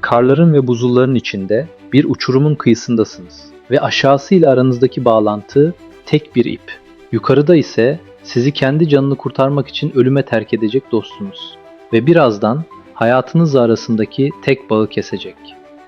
Karların ve buzulların içinde bir uçurumun kıyısındasınız ve aşağısıyla aranızdaki bağlantı tek bir ip. Yukarıda ise sizi kendi canını kurtarmak için ölüme terk edecek dostunuz ve birazdan hayatınızla arasındaki tek bağı kesecek.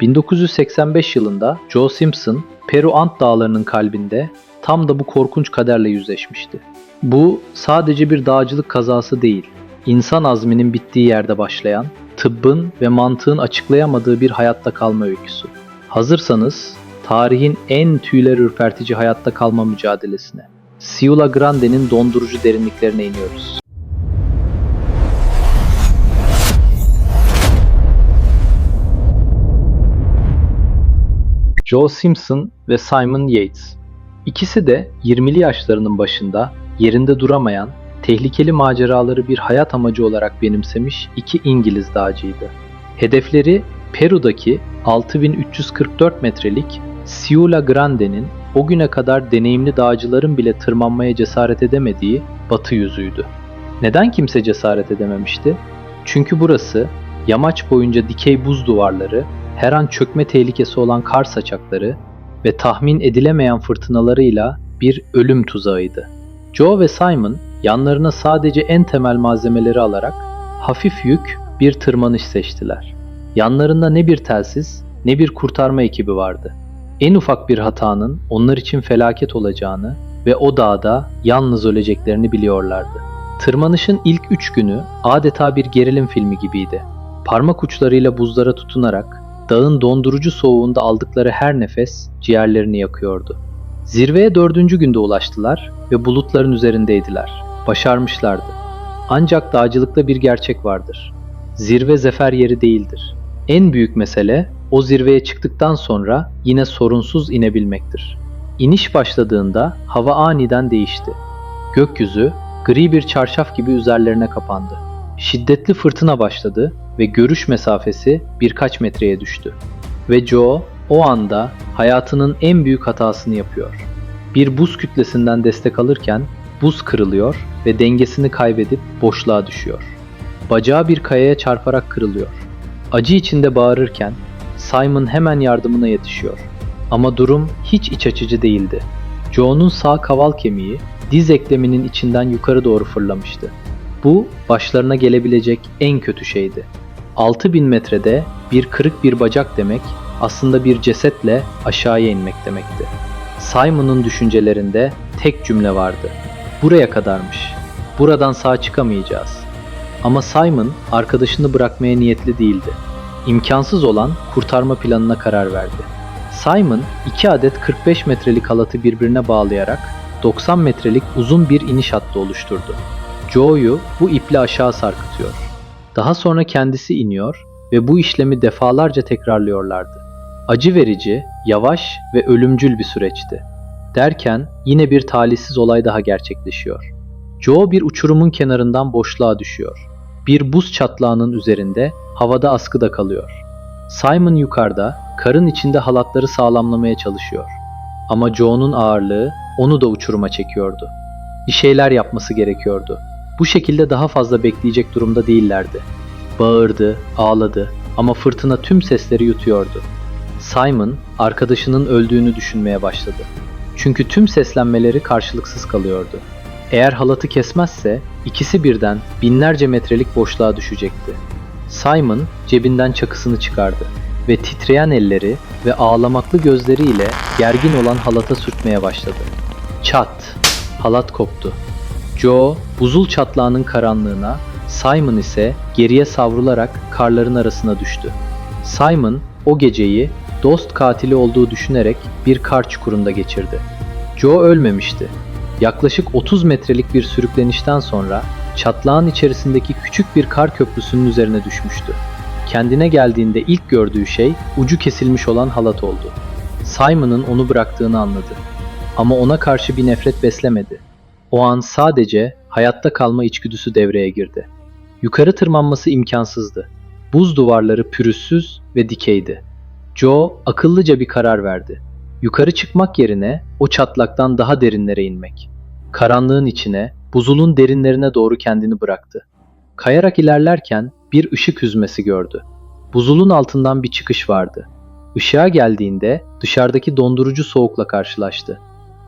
1985 yılında Joe Simpson, Peru Ant Dağları'nın kalbinde tam da bu korkunç kaderle yüzleşmişti. Bu sadece bir dağcılık kazası değil, insan azminin bittiği yerde başlayan, tıbbın ve mantığın açıklayamadığı bir hayatta kalma öyküsü. Hazırsanız tarihin en tüyler ürpertici hayatta kalma mücadelesine, Ciula Grande'nin dondurucu derinliklerine iniyoruz. Joe Simpson ve Simon Yates. İkisi de 20'li yaşlarının başında yerinde duramayan, tehlikeli maceraları bir hayat amacı olarak benimsemiş iki İngiliz dağcıydı. Hedefleri Peru'daki 6344 metrelik Ciula Grande'nin o güne kadar deneyimli dağcıların bile tırmanmaya cesaret edemediği batı yüzüydü. Neden kimse cesaret edememişti? Çünkü burası yamaç boyunca dikey buz duvarları, her an çökme tehlikesi olan kar saçakları ve tahmin edilemeyen fırtınalarıyla bir ölüm tuzağıydı. Joe ve Simon yanlarına sadece en temel malzemeleri alarak hafif yük bir tırmanış seçtiler. Yanlarında ne bir telsiz ne bir kurtarma ekibi vardı. En ufak bir hatanın onlar için felaket olacağını ve o dağda yalnız öleceklerini biliyorlardı. Tırmanışın ilk 3 günü adeta bir gerilim filmi gibiydi. Parmak uçlarıyla buzlara tutunarak dağın dondurucu soğuğunda aldıkları her nefes ciğerlerini yakıyordu. Zirveye 4. günde ulaştılar ve bulutların üzerindeydiler. Başarmışlardı. Ancak dağcılıkta bir gerçek vardır. Zirve zafer yeri değildir. En büyük mesele o zirveye çıktıktan sonra yine sorunsuz inebilmektir. İniş başladığında hava aniden değişti. Gökyüzü gri bir çarşaf gibi üzerlerine kapandı. Şiddetli fırtına başladı ve görüş mesafesi birkaç metreye düştü. Ve Joe o anda hayatının en büyük hatasını yapıyor. Bir buz kütlesinden destek alırken buz kırılıyor ve dengesini kaybedip boşluğa düşüyor. Bacağı bir kayaya çarparak kırılıyor. Acı içinde bağırırken Simon hemen yardımına yetişiyor. Ama durum hiç iç açıcı değildi. Joe'nun sağ kaval kemiği diz ekleminin içinden yukarı doğru fırlamıştı. Bu başlarına gelebilecek en kötü şeydi. 6000 metrede bir kırık bir bacak demek aslında bir cesetle aşağıya inmek demekti. Simon'un düşüncelerinde tek cümle vardı. Buraya kadarmış. Buradan sağ çıkamayacağız. Ama Simon arkadaşını bırakmaya niyetli değildi. İmkansız olan kurtarma planına karar verdi. Simon 2 adet 45 metrelik halatı birbirine bağlayarak 90 metrelik uzun bir iniş hattı oluşturdu. Joe'yu bu iple aşağı sarkıtıyor. Daha sonra kendisi iniyor ve bu işlemi defalarca tekrarlıyorlardı. Acı verici, yavaş ve ölümcül bir süreçti. Derken yine bir talihsiz olay daha gerçekleşiyor. Joe bir uçurumun kenarından boşluğa düşüyor. Bir buz çatlağının üzerinde havada askıda kalıyor. Simon yukarıda, karın içinde halatları sağlamlamaya çalışıyor. Ama Joe'nun ağırlığı onu da uçuruma çekiyordu. Bir şeyler yapması gerekiyordu. Bu şekilde daha fazla bekleyecek durumda değillerdi. Bağırdı, ağladı ama fırtına tüm sesleri yutuyordu. Simon, arkadaşının öldüğünü düşünmeye başladı. Çünkü tüm seslenmeleri karşılıksız kalıyordu. Eğer halatı kesmezse ikisi birden binlerce metrelik boşluğa düşecekti. Simon cebinden çakısını çıkardı ve titreyen elleri ve ağlamaklı gözleriyle gergin olan halata sürtmeye başladı. Çat! Halat koptu. Joe buzul çatlağının karanlığına, Simon ise geriye savrularak karların arasına düştü. Simon o geceyi dost katili olduğu düşünerek bir kar çukurunda geçirdi. Joe ölmemişti. Yaklaşık 30 metrelik bir sürüklenişten sonra çatlağın içerisindeki küçük bir kar köprüsünün üzerine düşmüştü. Kendine geldiğinde ilk gördüğü şey ucu kesilmiş olan halat oldu. Simon'ın onu bıraktığını anladı. Ama ona karşı bir nefret beslemedi. O an sadece hayatta kalma içgüdüsü devreye girdi. Yukarı tırmanması imkansızdı. Buz duvarları pürüzsüz ve dikeydi. Joe akıllıca bir karar verdi. Yukarı çıkmak yerine o çatlaktan daha derinlere inmek. Karanlığın içine, buzulun derinlerine doğru kendini bıraktı. Kayarak ilerlerken bir ışık hüzmesi gördü. Buzulun altından bir çıkış vardı. Işığa geldiğinde dışarıdaki dondurucu soğukla karşılaştı.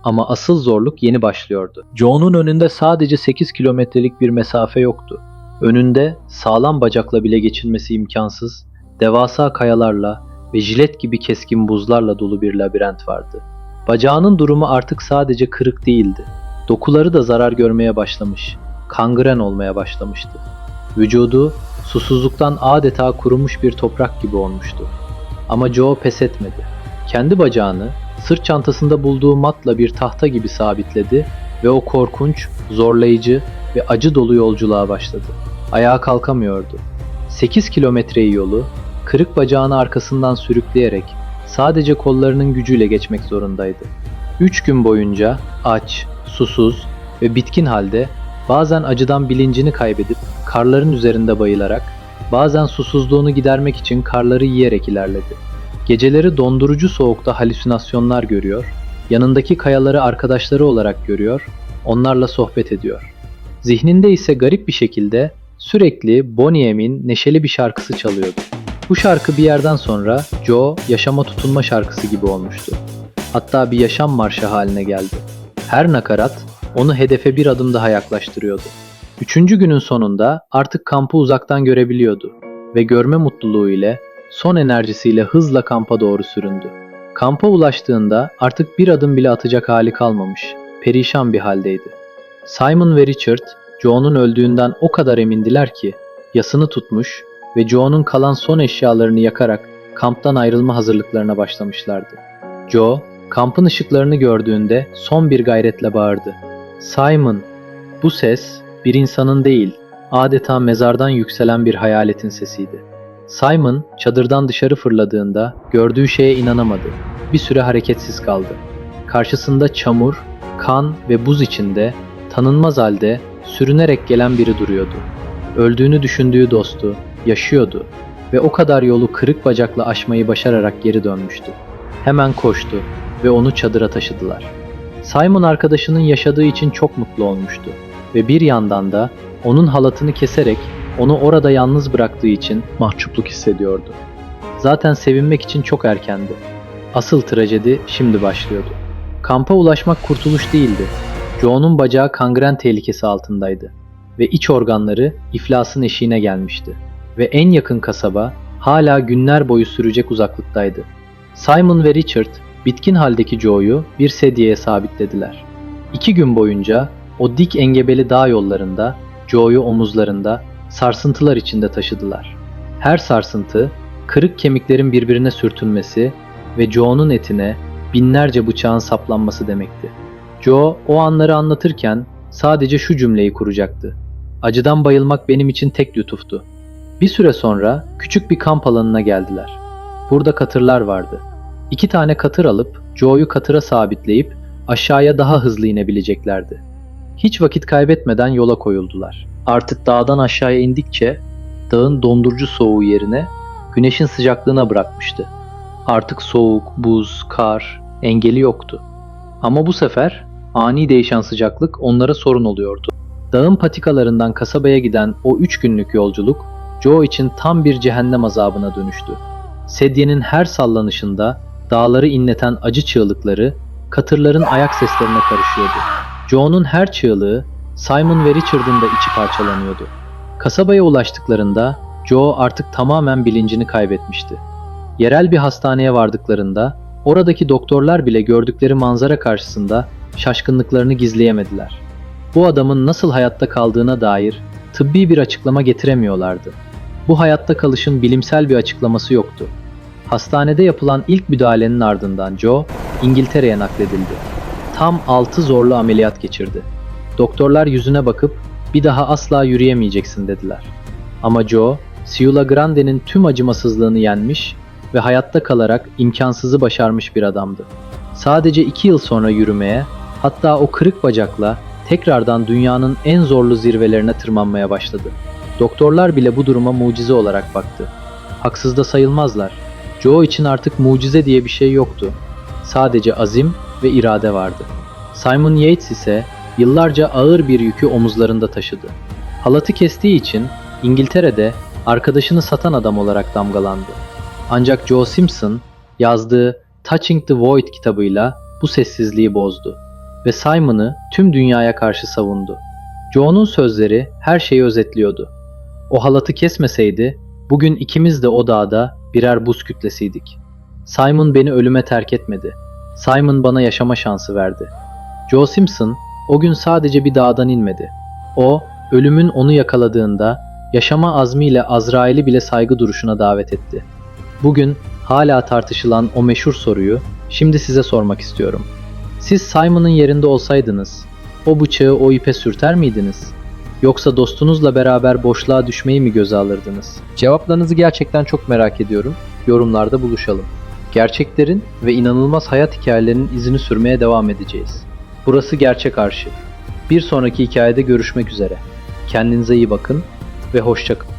Ama asıl zorluk yeni başlıyordu. Joe'nun önünde sadece 8 kilometrelik bir mesafe yoktu. Önünde sağlam bacakla bile geçilmesi imkansız, devasa kayalarla ve jilet gibi keskin buzlarla dolu bir labirent vardı. Bacağının durumu artık sadece kırık değildi. Dokuları da zarar görmeye başlamış, kangren olmaya başlamıştı. Vücudu susuzluktan adeta kurumuş bir toprak gibi olmuştu. Ama Joe pes etmedi. Kendi bacağını sırt çantasında bulduğu matla bir tahta gibi sabitledi ve o korkunç, zorlayıcı ve acı dolu yolculuğa başladı. Ayağa kalkamıyordu. 8 kilometreyi yolu kırık bacağını arkasından sürükleyerek sadece kollarının gücüyle geçmek zorundaydı. 3 gün boyunca aç, susuz ve bitkin halde bazen acıdan bilincini kaybedip karların üzerinde bayılarak, bazen susuzluğunu gidermek için karları yiyerek ilerledi. Geceleri dondurucu soğukta halüsinasyonlar görüyor, yanındaki kayaları arkadaşları olarak görüyor, onlarla sohbet ediyor. Zihninde ise garip bir şekilde sürekli Boney M'in neşeli bir şarkısı çalıyordu. Bu şarkı bir yerden sonra Joe yaşama tutunma şarkısı gibi olmuştu. Hatta bir yaşam marşı haline geldi. Her nakarat onu hedefe bir adım daha yaklaştırıyordu. 3. günün sonunda artık kampı uzaktan görebiliyordu ve görme mutluluğu ile son enerjisiyle hızla kampa doğru süründü. Kampa ulaştığında artık bir adım bile atacak hali kalmamış, perişan bir haldeydi. Simon ve Richard, Joe'nun öldüğünden o kadar emindiler ki yasını tutmuş ve Joe'nun kalan son eşyalarını yakarak kamptan ayrılma hazırlıklarına başlamışlardı. Joe, kampın ışıklarını gördüğünde son bir gayretle bağırdı. "Simon!" Bu ses bir insanın değil, adeta mezardan yükselen bir hayaletin sesiydi. Simon çadırdan dışarı fırladığında gördüğü şeye inanamadı. Bir süre hareketsiz kaldı. Karşısında çamur, kan ve buz içinde tanınmaz halde sürünerek gelen biri duruyordu. Öldüğünü düşündüğü dostu yaşıyordu ve o kadar yolu kırık bacakla aşmayı başararak geri dönmüştü. Hemen koştu ve onu çadıra taşıdılar. Simon arkadaşının yaşadığı için çok mutlu olmuştu ve bir yandan da onun halatını keserek onu orada yalnız bıraktığı için mahcupluk hissediyordu. Zaten sevinmek için çok erkendi. Asıl trajedi şimdi başlıyordu. Kampa ulaşmak kurtuluş değildi. Joe'nun bacağı kangren tehlikesi altındaydı ve iç organları iflasın eşiğine gelmişti. Ve en yakın kasaba hala günler boyu sürecek uzaklıktaydı. Simon ve Richard bitkin haldeki Joe'yu bir sedyeye sabitlediler. 2 gün boyunca o dik engebeli dağ yollarında Joe'yu omuzlarında sarsıntılar içinde taşıdılar. Her sarsıntı kırık kemiklerin birbirine sürtünmesi ve Joe'nun etine binlerce bıçağın saplanması demekti. Joe o anları anlatırken sadece şu cümleyi kuracaktı. "Acıdan bayılmak benim için tek lütuftu." Bir süre sonra küçük bir kamp alanına geldiler. Burada katırlar vardı. 2 tane katır alıp Joe'yu katıra sabitleyip aşağıya daha hızlı inebileceklerdi. Hiç vakit kaybetmeden yola koyuldular. Artık dağdan aşağıya indikçe dağın dondurucu soğuğu yerine güneşin sıcaklığına bırakmıştı. Artık soğuk, buz, kar engeli yoktu. Ama bu sefer ani değişen sıcaklık onlara sorun oluyordu. Dağın patikalarından kasabaya giden o 3 günlük yolculuk Joe için tam bir cehennem azabına dönüştü. Sedyenin her sallanışında dağları inleten acı çığlıkları katırların ayak seslerine karışıyordu. Joe'nun her çığlığı Simon ve Richard'ın da içi parçalanıyordu. Kasabaya ulaştıklarında Joe artık tamamen bilincini kaybetmişti. Yerel bir hastaneye vardıklarında oradaki doktorlar bile gördükleri manzara karşısında şaşkınlıklarını gizleyemediler. Bu adamın nasıl hayatta kaldığına dair tıbbi bir açıklama getiremiyorlardı. Bu hayatta kalışın bilimsel bir açıklaması yoktu. Hastanede yapılan ilk müdahalenin ardından Joe İngiltere'ye nakledildi. Tam 6 zorlu ameliyat geçirdi. Doktorlar yüzüne bakıp bir daha asla yürüyemeyeceksin dediler. Ama Joe, Ciula Grande'nin tüm acımasızlığını yenmiş ve hayatta kalarak imkansızı başarmış bir adamdı. Sadece 2 yıl sonra yürümeye, hatta o kırık bacakla tekrardan dünyanın en zorlu zirvelerine tırmanmaya başladı. Doktorlar bile bu duruma mucize olarak baktı. Haksız da sayılmazlar. Joe için artık mucize diye bir şey yoktu. Sadece azim ve irade vardı. Simon Yates ise yıllarca ağır bir yükü omuzlarında taşıdı. Halatı kestiği için İngiltere'de arkadaşını satan adam olarak damgalandı. Ancak Joe Simpson yazdığı Touching the Void kitabıyla bu sessizliği bozdu ve Simon'ı tüm dünyaya karşı savundu. Joe'nun sözleri her şeyi özetliyordu. O halatı kesmeseydi bugün ikimiz de o dağda birer buz kütlesiydik. Simon beni ölüme terk etmedi. Simon bana yaşama şansı verdi. Joe Simpson o gün sadece bir dağdan inmedi. O, ölümün onu yakaladığında yaşama azmiyle Azrail'i bile saygı duruşuna davet etti. Bugün hala tartışılan o meşhur soruyu şimdi size sormak istiyorum. Siz Simon'ın yerinde olsaydınız, o bıçağı o ipe sürter miydiniz? Yoksa dostunuzla beraber boşluğa düşmeyi mi göze alırdınız? Cevaplarınızı gerçekten çok merak ediyorum. Yorumlarda buluşalım. Gerçeklerin ve inanılmaz hayat hikayelerinin izini sürmeye devam edeceğiz. Burası Gerçek Arşiv. Bir sonraki hikayede görüşmek üzere. Kendinize iyi bakın ve hoşça kalın.